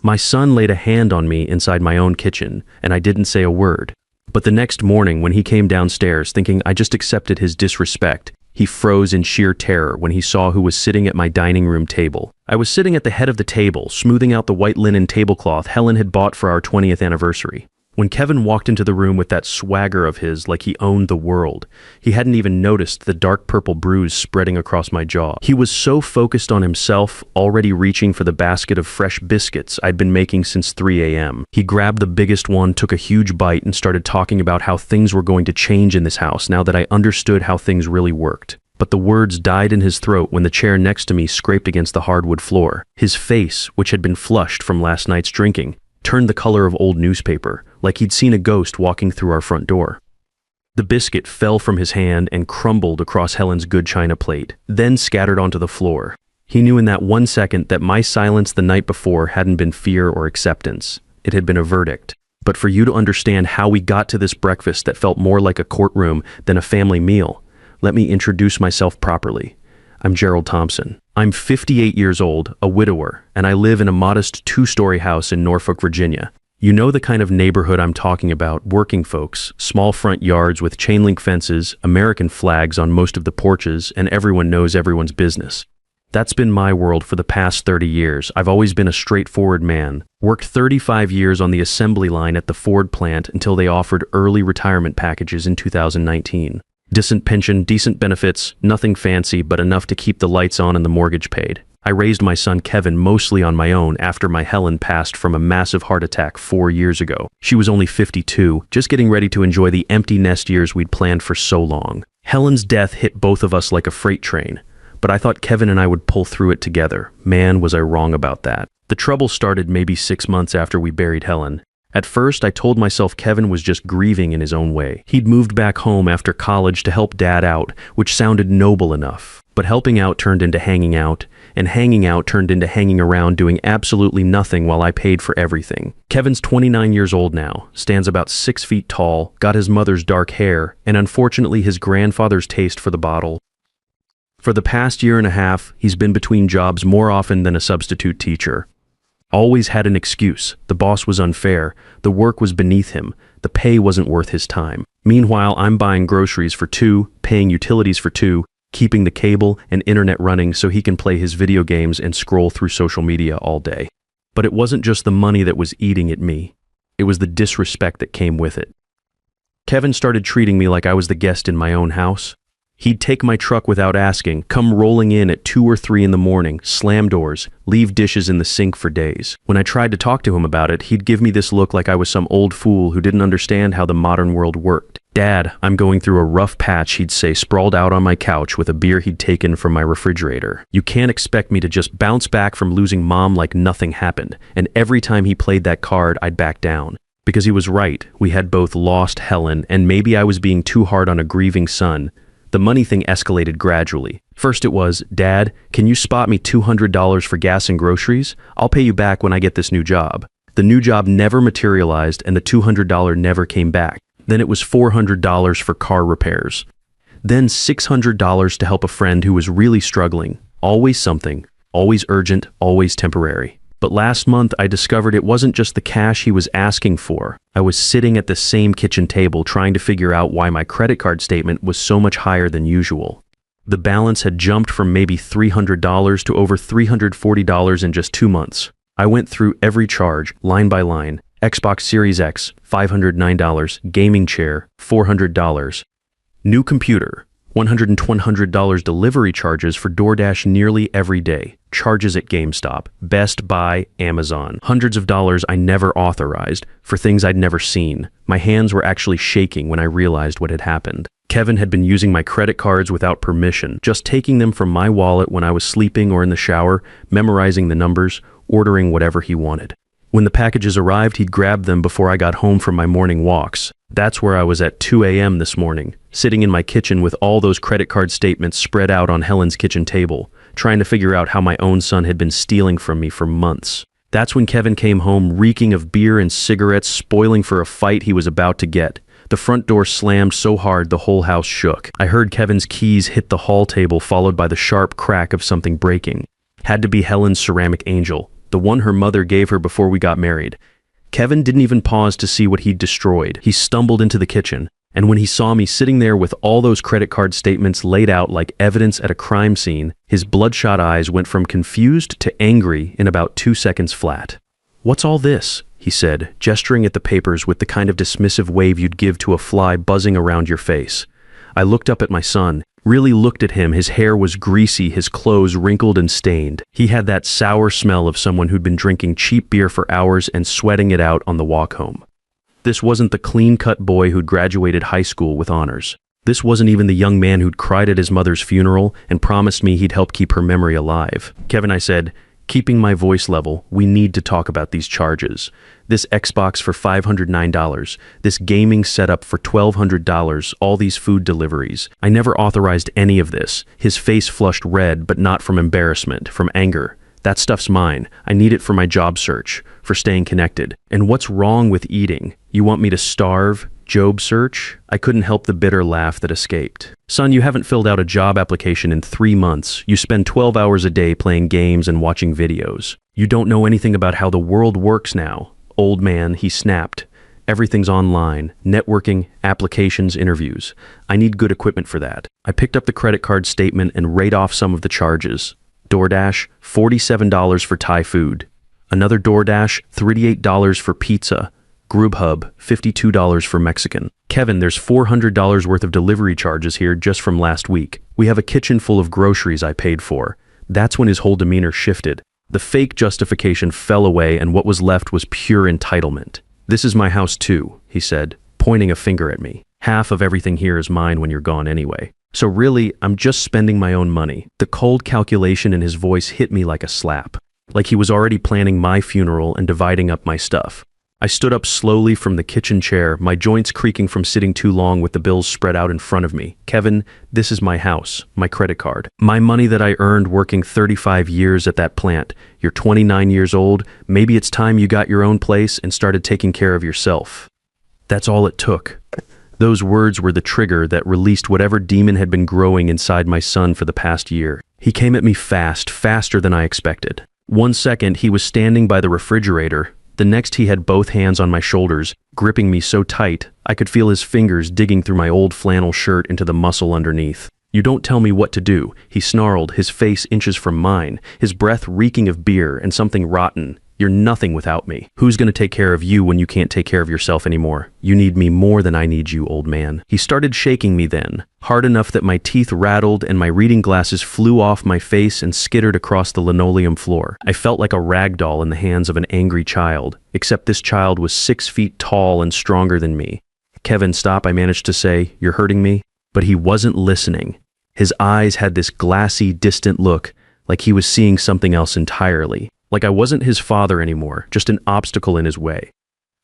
My son laid a hand on me inside my own kitchen, and I didn't say a word. But the next morning, when he came downstairs thinking I just accepted his disrespect, he froze in sheer terror when he saw who was sitting at my dining room table. I was sitting at the head of the table, smoothing out the white linen tablecloth Helen had bought for our 20th anniversary. When Kevin walked into the room with that swagger of his like he owned the world, he hadn't even noticed the dark purple bruise spreading across my jaw. He was so focused on himself, already reaching for the basket of fresh biscuits I'd been making since 3 a.m. He grabbed the biggest one, took a huge bite, and started talking about how things were going to change in this house now that I understood how things really worked. But the words died in his throat when the chair next to me scraped against the hardwood floor. His face, which had been flushed from last night's drinking, turned the color of old newspaper, like he'd seen a ghost walking through our front door. The biscuit fell from his hand and crumbled across Helen's good china plate, then scattered onto the floor. He knew in that 1 second that my silence the night before hadn't been fear or acceptance. It had been a verdict. But for you to understand how we got to this breakfast that felt more like a courtroom than a family meal, let me introduce myself properly. I'm Gerald Thompson. I'm 58 years old, a widower, and I live in a modest 2-story house in Norfolk, Virginia. You know the kind of neighborhood I'm talking about: working folks, small front yards with chain link fences, American flags on most of the porches, and everyone knows everyone's business. That's been my world for the past 30 years. I've always been a straightforward man. Worked 35 years on the assembly line at the Ford plant until they offered early retirement packages in 2019. Decent pension, decent benefits, nothing fancy, but enough to keep the lights on and the mortgage paid. I raised my son Kevin mostly on my own after my Helen passed from a massive heart attack 4 years ago. She was only 52, just getting ready to enjoy the empty nest years we'd planned for so long. Helen's death hit both of us like a freight train, but I thought Kevin and I would pull through it together. Man, was I wrong about that. The trouble started maybe 6 months after we buried Helen. At first, I told myself Kevin was just grieving in his own way. He'd moved back home after college to help Dad out, which sounded noble enough. But helping out turned into hanging out, and hanging out turned into hanging around doing absolutely nothing while I paid for everything. Kevin's 29 years old now, stands about 6 feet tall, got his mother's dark hair, and unfortunately his grandfather's taste for the bottle. For the past year and a half, he's been between jobs more often than a substitute teacher. Always had an excuse. The boss was unfair. The work was beneath him. The pay wasn't worth his time. Meanwhile, I'm buying groceries for 2, paying utilities for 2, keeping the cable and internet running so he can play his video games and scroll through social media all day. But it wasn't just the money that was eating at me. It was the disrespect that came with it. Kevin started treating me like I was the guest in my own house. He'd take my truck without asking, come rolling in at 2 or 3 in the morning, slam doors, leave dishes in the sink for days. When I tried to talk to him about it, he'd give me this look like I was some old fool who didn't understand how the modern world worked. Dad, I'm going through a rough patch, he'd say, sprawled out on my couch with a beer he'd taken from my refrigerator. You can't expect me to just bounce back from losing Mom like nothing happened. And every time he played that card, I'd back down. Because he was right. We had both lost Helen, and maybe I was being too hard on a grieving son. The money thing escalated gradually. First it was, Dad, can you spot me $200 for gas and groceries? I'll pay you back when I get this new job. The new job never materialized and the $200 never came back. Then it was $400 for car repairs. Then $600 to help a friend who was really struggling. Always something, always urgent, always temporary. But last month I discovered it wasn't just the cash he was asking for. I was sitting at the same kitchen table trying to figure out why my credit card statement was so much higher than usual. The balance had jumped from maybe $300 to over $340 in just 2 months. I went through every charge, line by line. Xbox Series X, $509. Gaming chair, $400. New computer, $100 delivery charges for DoorDash nearly every day. Charges at GameStop, Best Buy, Amazon. Hundreds of dollars I never authorized for things I'd never seen. My hands were actually shaking when I realized what had happened. Kevin had been using my credit cards without permission, just taking them from my wallet when I was sleeping or in the shower, memorizing the numbers, ordering whatever he wanted. When the packages arrived, he'd grab them before I got home from my morning walks. That's where I was at 2 a.m. this morning, sitting in my kitchen with all those credit card statements spread out on Helen's kitchen table, trying to figure out how my own son had been stealing from me for months. That's when Kevin came home reeking of beer and cigarettes, spoiling for a fight he was about to get. The front door slammed so hard the whole house shook. I heard Kevin's keys hit the hall table, followed by the sharp crack of something breaking. Had to be Helen's ceramic angel, the one her mother gave her before we got married. Kevin didn't even pause to see what he'd destroyed. He stumbled into the kitchen, and when he saw me sitting there with all those credit card statements laid out like evidence at a crime scene, his bloodshot eyes went from confused to angry in about 2 seconds flat. "What's all this?" he said, gesturing at the papers with the kind of dismissive wave you'd give to a fly buzzing around your face. I looked up at my son, really looked at him. His hair was greasy, his clothes wrinkled and stained. He had that sour smell of someone who'd been drinking cheap beer for hours and sweating it out on the walk home. This wasn't the clean-cut boy who'd graduated high school with honors. This wasn't even the young man who'd cried at his mother's funeral and promised me he'd help keep her memory alive. "Kevin," I said, keeping my voice level, "we need to talk about these charges. This Xbox for $509, this gaming setup for $1,200, all these food deliveries. I never authorized any of this." His face flushed red, but not from embarrassment, from anger. "That stuff's mine. I need it for my job search, for staying connected. And what's wrong with eating? You want me to starve? Job search?" I couldn't help the bitter laugh that escaped. "Son, you haven't filled out a job application in 3 months. You spend 12 hours a day playing games and watching videos. You don't know anything about how the world works now. Old man," he snapped. "Everything's online. Networking, applications, interviews. I need good equipment for that." I picked up the credit card statement and read off some of the charges. DoorDash, $47 for Thai food. Another DoorDash, $38 for pizza. Grubhub, $52 for Mexican. "Kevin, there's $400 worth of delivery charges here just from last week. We have a kitchen full of groceries I paid for." That's when his whole demeanor shifted. The fake justification fell away and what was left was pure entitlement. "This is my house too," he said, pointing a finger at me. "Half of everything here is mine when you're gone anyway. So really, I'm just spending my own money." The cold calculation in his voice hit me like a slap, like he was already planning my funeral and dividing up my stuff. I stood up slowly from the kitchen chair, my joints creaking from sitting too long with the bills spread out in front of me. "Kevin, this is my house, my credit card, my money that I earned working 35 years at that plant. You're 29 years old. Maybe it's time you got your own place and started taking care of yourself." That's all it took. Those words were the trigger that released whatever demon had been growing inside my son for the past year. He came at me fast, faster than I expected. 1 second, he was standing by the refrigerator. The next, he had both hands on my shoulders, gripping me so tight, I could feel his fingers digging through my old flannel shirt into the muscle underneath. "You don't tell me what to do," he snarled, his face inches from mine, his breath reeking of beer and something rotten. "You're nothing without me. Who's going to take care of you when you can't take care of yourself anymore? You need me more than I need you, old man." He started shaking me then, hard enough that my teeth rattled and my reading glasses flew off my face and skittered across the linoleum floor. I felt like a rag doll in the hands of an angry child, except this child was 6 feet tall and stronger than me. "Kevin, stop," I managed to say. "You're hurting me." But he wasn't listening. His eyes had this glassy, distant look, like he was seeing something else entirely. Like I wasn't his father anymore, just an obstacle in his way.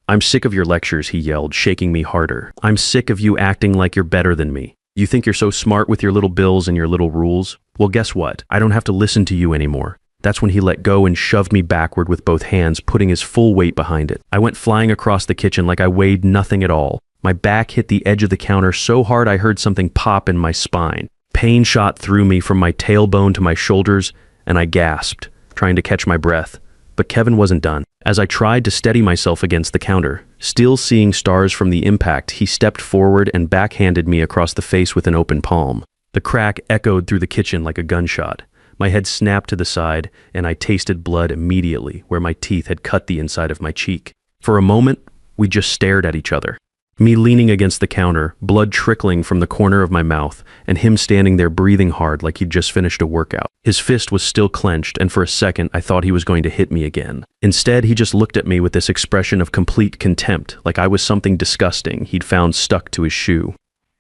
"I'm sick of your lectures," he yelled, shaking me harder. "I'm sick of you acting like you're better than me. You think you're so smart with your little bills and your little rules? Well, guess what? I don't have to listen to you anymore." That's when he let go and shoved me backward with both hands, putting his full weight behind it. I went flying across the kitchen like I weighed nothing at all. My back hit the edge of the counter so hard I heard something pop in my spine. Pain shot through me from my tailbone to my shoulders, and I gasped, trying to catch my breath. But Kevin wasn't done. As I tried to steady myself against the counter, still seeing stars from the impact, he stepped forward and backhanded me across the face with an open palm. The crack echoed through the kitchen like a gunshot. My head snapped to the side, and I tasted blood immediately where my teeth had cut the inside of my cheek. For a moment, we just stared at each other. Me leaning against the counter, blood trickling from the corner of my mouth, and him standing there breathing hard like he'd just finished a workout. His fist was still clenched, and for a second I thought he was going to hit me again. Instead, he just looked at me with this expression of complete contempt, like I was something disgusting he'd found stuck to his shoe.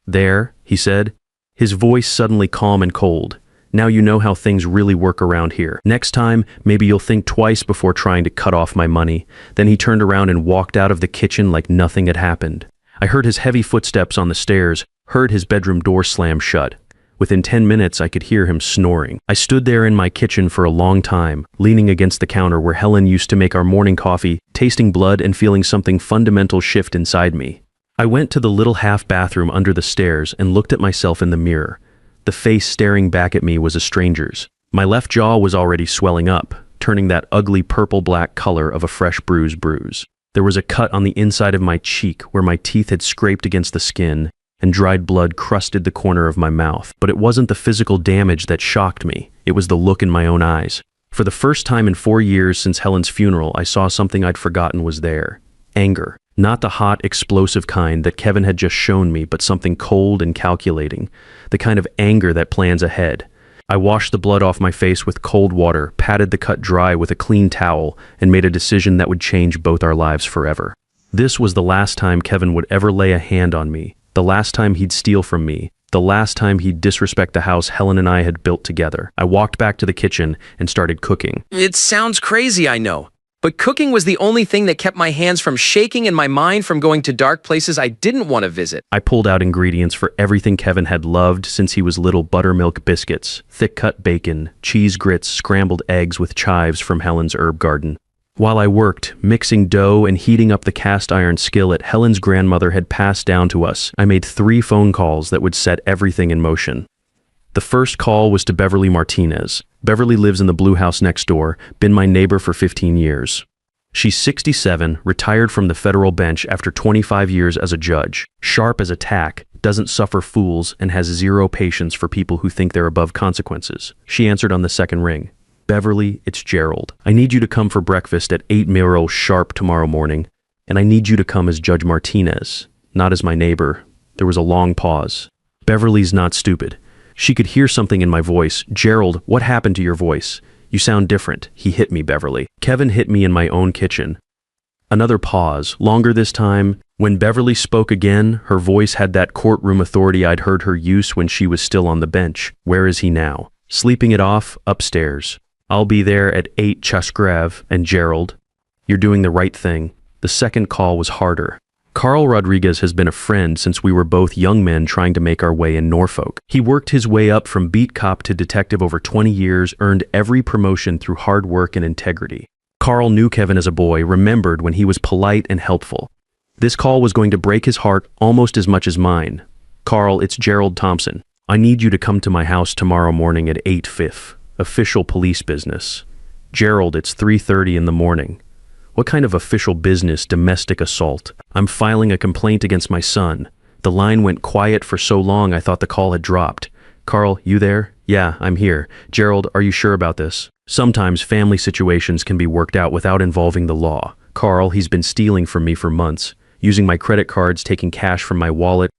"There," he said, his voice suddenly calm and cold. "Now you know how things really work around here. Next time, maybe you'll think twice before trying to cut off my money." Then he turned around and walked out of the kitchen like nothing had happened. I heard his heavy footsteps on the stairs, heard his bedroom door slam shut. Within 10 minutes, I could hear him snoring. I stood there in my kitchen for a long time, leaning against the counter where Helen used to make our morning coffee, tasting blood and feeling something fundamental shift inside me. I went to the little half bathroom under the stairs and looked at myself in the mirror. The face staring back at me was a stranger's. My left jaw was already swelling up, turning that ugly purple-black color of a fresh bruise. There was a cut on the inside of my cheek where my teeth had scraped against the skin, and dried blood crusted the corner of my mouth. But it wasn't the physical damage that shocked me. It was the look in my own eyes. For the first time in 4 years since Helen's funeral, I saw something I'd forgotten was there. Anger. Not the hot, explosive kind that Kevin had just shown me, but something cold and calculating. The kind of anger that plans ahead. I washed the blood off my face with cold water, patted the cut dry with a clean towel, and made a decision that would change both our lives forever. This was the last time Kevin would ever lay a hand on me, the last time he'd steal from me, the last time he'd disrespect the house Helen and I had built together. I walked back to the kitchen and started cooking. It sounds crazy, I know. But cooking was the only thing that kept my hands from shaking and my mind from going to dark places I didn't want to visit. I pulled out ingredients for everything Kevin had loved since he was little: buttermilk biscuits, thick-cut bacon, cheese grits, scrambled eggs with chives from Helen's herb garden. While I worked, mixing dough and heating up the cast iron skillet Helen's grandmother had passed down to us, I made 3 phone calls that would set everything in motion. The first call was to Beverly Martinez. Beverly lives in the blue house next door, been my neighbor for 15 years. She's 67, retired from the federal bench after 25 years as a judge, sharp as a tack, doesn't suffer fools, and has 0 patience for people who think they're above consequences. She answered on the second ring. Beverly, it's Gerald. I need you to come for breakfast at 8:00 sharp tomorrow morning, and I need you to come as Judge Martinez, not as my neighbor. There was a long pause. Beverly's not stupid. She could hear something in my voice. Gerald, what happened to your voice? You sound different. He hit me, Beverly. Kevin hit me in my own kitchen. Another pause, longer this time. When Beverly spoke again, her voice had that courtroom authority I'd heard her use when she was still on the bench. Where is he now? Sleeping it off, upstairs. I'll be there at 8 Chasgrav. And Gerald, you're doing the right thing. The second call was harder. Carl Rodriguez has been a friend since we were both young men trying to make our way in Norfolk. He worked his way up from beat cop to detective over 20 years, earned every promotion through hard work and integrity. Carl knew Kevin as a boy, remembered when he was polite and helpful. This call was going to break his heart almost as much as mine. Carl, it's Gerald Thompson. I need you to come to my house tomorrow morning at 8:05. Official police business. Gerald, it's 3:30 in the morning. What kind of official business? Domestic assault. I'm filing a complaint against my son. The line went quiet for so long I thought the call had dropped. Carl, you there? Yeah, I'm here. Gerald, are you sure about this? Sometimes family situations can be worked out without involving the law. Carl, he's been stealing from me for months, using my credit cards, taking cash from my wallet.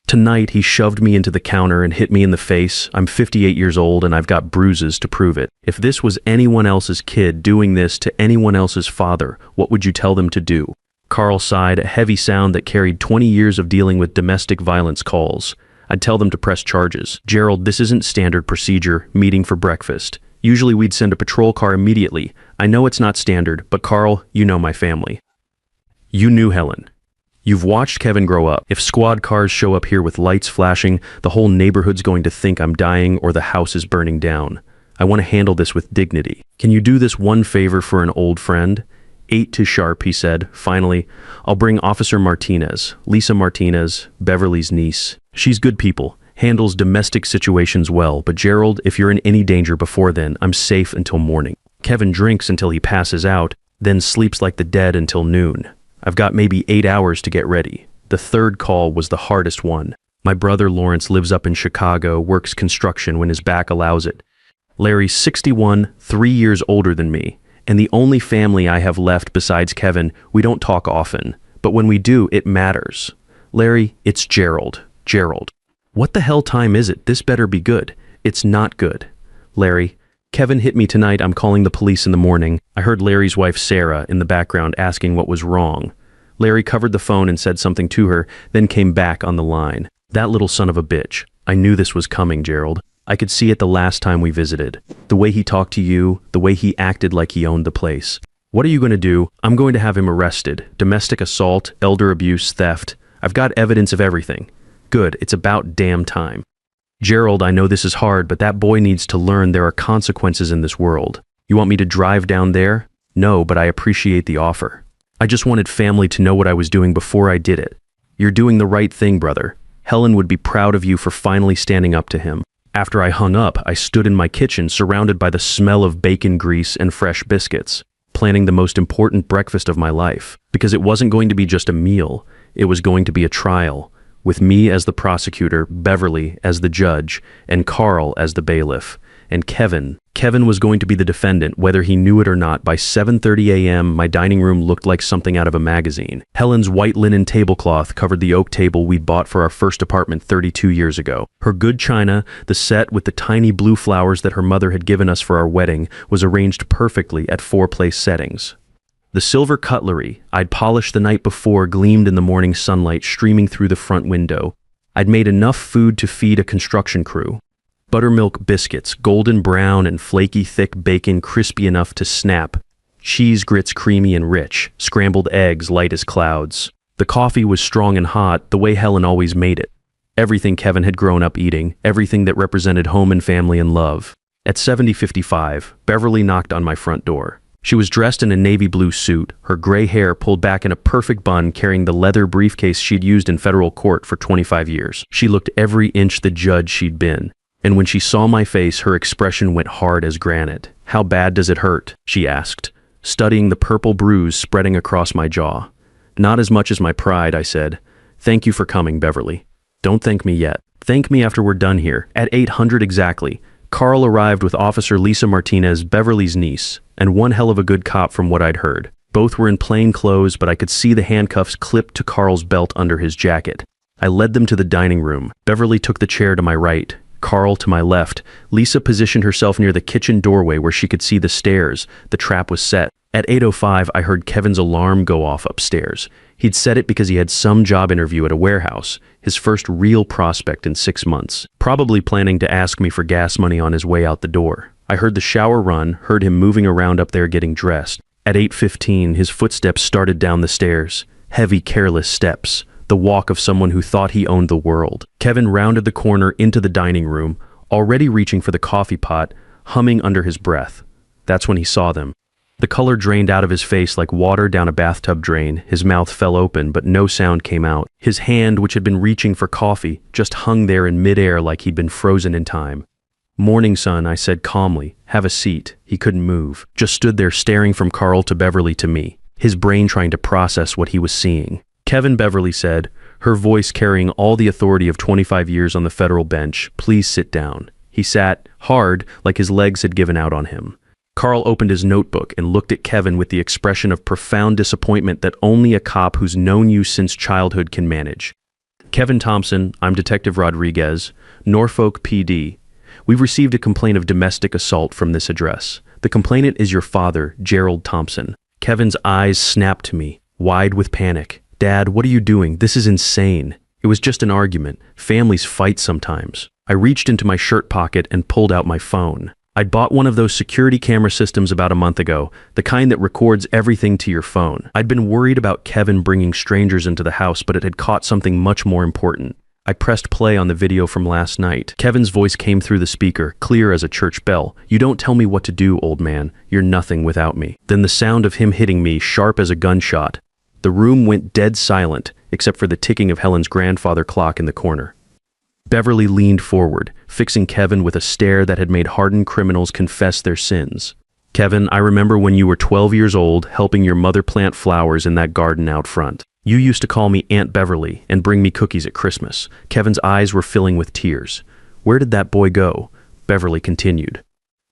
Tonight, he shoved me into the counter and hit me in the face. I'm 58 years old and I've got bruises to prove it. If this was anyone else's kid doing this to anyone else's father, what would you tell them to do? Carl sighed, a heavy sound that carried 20 years of dealing with domestic violence calls. I'd tell them to press charges. Gerald, this isn't standard procedure, meeting for breakfast. Usually we'd send a patrol car immediately. I know it's not standard, but Carl, you know my family. You knew Helen. You've watched Kevin grow up. If squad cars show up here with lights flashing, the whole neighborhood's going to think I'm dying or the house is burning down. I want to handle this with dignity. Can you do this one favor for an old friend? 8 to sharp, he said. Finally, I'll bring Officer Martinez, Lisa Martinez, Beverly's niece. She's good people, handles domestic situations well, but Gerald, if you're in any danger before then, I'm safe until morning. Kevin drinks until he passes out, then sleeps like the dead until noon. I've got maybe 8 hours to get ready. The third call was the hardest one. My brother Lawrence lives up in Chicago, works construction when his back allows it. Larry's 61, 3 years older than me, and the only family I have left besides Kevin. We don't talk often, but when we do, it matters. Larry, it's Gerald. Gerald. What the hell time is it? This better be good. It's not good. Larry, Kevin hit me tonight. I'm calling the police in the morning. I heard Larry's wife Sarah in the background asking what was wrong. Larry covered the phone and said something to her, then came back on the line. That little son of a bitch. I knew this was coming, Gerald. I could see it the last time we visited. The way he talked to you, the way he acted like he owned the place. What are you going to do? I'm going to have him arrested. Domestic assault, elder abuse, theft. I've got evidence of everything. Good, it's about damn time. Gerald, I know this is hard, but that boy needs to learn there are consequences in this world. You want me to drive down there? No, but I appreciate the offer. I just wanted family to know what I was doing before I did it. You're doing the right thing, brother. Helen would be proud of you for finally standing up to him. After I hung up, I stood in my kitchen surrounded by the smell of bacon grease and fresh biscuits, planning the most important breakfast of my life, because it wasn't going to be just a meal, it was going to be a trial, with me as the prosecutor, Beverly as the judge, and Carl as the bailiff. And Kevin was going to be the defendant, whether he knew it or not. By 7:30 a.m., my dining room looked like something out of a magazine. Helen's white linen tablecloth covered the oak table we'd bought for our first apartment 32 years ago. Her good china, the set with the tiny blue flowers that her mother had given us for our wedding, was arranged perfectly at 4-place settings. The silver cutlery I'd polished the night before gleamed in the morning sunlight streaming through the front window. I'd made enough food to feed a construction crew. Buttermilk biscuits, golden brown and flaky thick bacon crispy enough to snap, cheese grits creamy and rich, scrambled eggs light as clouds. The coffee was strong and hot, the way Helen always made it. Everything Kevin had grown up eating, everything that represented home and family and love. At 70:55, Beverly knocked on my front door. She was dressed in a navy blue suit, her gray hair pulled back in a perfect bun, carrying the leather briefcase she'd used in federal court for 25 years. She looked every inch the judge she'd been. And when she saw my face, her expression went hard as granite. "How bad does it hurt?" she asked, studying the purple bruise spreading across my jaw. "Not as much as my pride," I said. "Thank you for coming, Beverly." "Don't thank me yet. Thank me after we're done here." At 800 exactly, Carl arrived with Officer Lisa Martinez, Beverly's niece, and one hell of a good cop from what I'd heard. Both were in plain clothes, but I could see the handcuffs clipped to Carl's belt under his jacket. I led them to the dining room. Beverly took the chair to my right, Carl to my left. Lisa positioned herself near the kitchen doorway where she could see the stairs. The trap was set. At 8:05, I heard Kevin's alarm go off upstairs. He'd set it because he had some job interview at a warehouse, his first real prospect in 6 months, probably planning to ask me for gas money on his way out the door. I heard the shower run, heard him moving around up there getting dressed. At 8:15, his footsteps started down the stairs. Heavy, careless steps. The walk of someone who thought he owned the world. Kevin rounded the corner into the dining room, already reaching for the coffee pot, humming under his breath. That's when he saw them. The color drained out of his face like water down a bathtub drain. His mouth fell open, but no sound came out. His hand, which had been reaching for coffee, just hung there in midair like he'd been frozen in time. "Morning, son," I said calmly. "Have a seat." He couldn't move, just stood there staring from Carl to Beverly to me, his brain trying to process what he was seeing. "Kevin," Beverly said, her voice carrying all the authority of 25 years on the federal bench, "please sit down." He sat, hard, like his legs had given out on him. Carl opened his notebook and looked at Kevin with the expression of profound disappointment that only a cop who's known you since childhood can manage. "Kevin Thompson, I'm Detective Rodriguez, Norfolk PD. We've received a complaint of domestic assault from this address. The complainant is your father, Gerald Thompson." Kevin's eyes snapped to me, wide with panic. "Dad, what are you doing? This is insane." It was just an argument. Families fight sometimes. I reached into my shirt pocket and pulled out my phone. I'd bought one of those security camera systems about a month ago, the kind that records everything to your phone. I'd been worried about Kevin bringing strangers into the house, but it had caught something much more important. I pressed play on the video from last night. Kevin's voice came through the speaker, clear as a church bell. "You don't tell me what to do, old man. You're nothing without me." Then the sound of him hitting me, sharp as a gunshot. The room went dead silent, except for the ticking of Helen's grandfather clock in the corner. Beverly leaned forward, fixing Kevin with a stare that had made hardened criminals confess their sins. "Kevin, I remember when you were 12 years old, helping your mother plant flowers in that garden out front. You used to call me Aunt Beverly and bring me cookies at Christmas." Kevin's eyes were filling with tears. "Where did that boy go?" Beverly continued.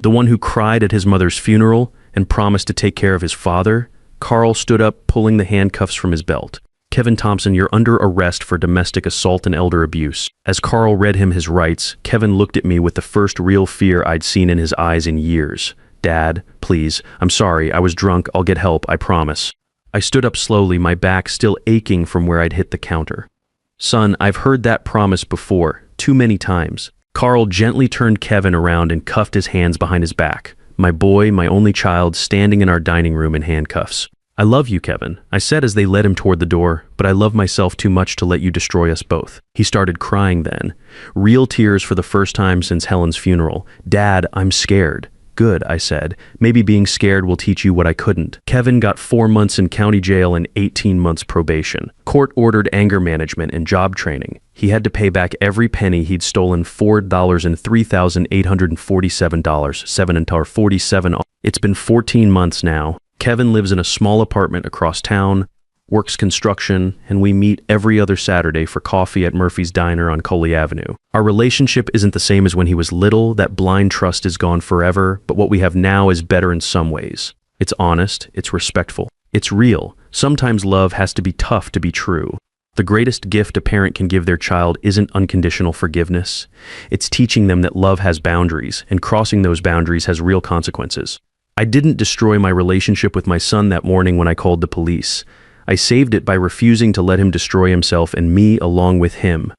"The one who cried at his mother's funeral and promised to take care of his father?" Carl stood up, pulling the handcuffs from his belt. "Kevin Thompson, you're under arrest for domestic assault and elder abuse." As Carl read him his rights, Kevin looked at me with the first real fear I'd seen in his eyes in years. "Dad, please, I'm sorry, I was drunk, I'll get help, I promise." I stood up slowly, my back still aching from where I'd hit the counter. "Son, I've heard that promise before, too many times." Carl gently turned Kevin around and cuffed his hands behind his back. My boy, my only child, standing in our dining room in handcuffs. "I love you, Kevin," I said as they led him toward the door, "but I love myself too much to let you destroy us both." He started crying then. Real tears for the first time since Helen's funeral. "Dad, I'm scared." "Good," I said. "Maybe being scared will teach you what I couldn't." Kevin got 4 months in county jail and 18 months probation. Court ordered anger management and job training. He had to pay back every penny he'd stolen, $4 and $3,847, 7 and 47. It's been 14 months now. Kevin lives in a small apartment across town, works construction, and we meet every other Saturday for coffee at Murphy's Diner on Coley Avenue. Our relationship isn't the same as when he was little. That blind trust is gone forever, but what we have now is better in some ways. It's honest, it's respectful, it's real. Sometimes love has to be tough to be true. The greatest gift a parent can give their child isn't unconditional forgiveness. It's teaching them that love has boundaries, and crossing those boundaries has real consequences. I didn't destroy my relationship with my son that morning when I called the police. I saved it by refusing to let him destroy himself and me along with him.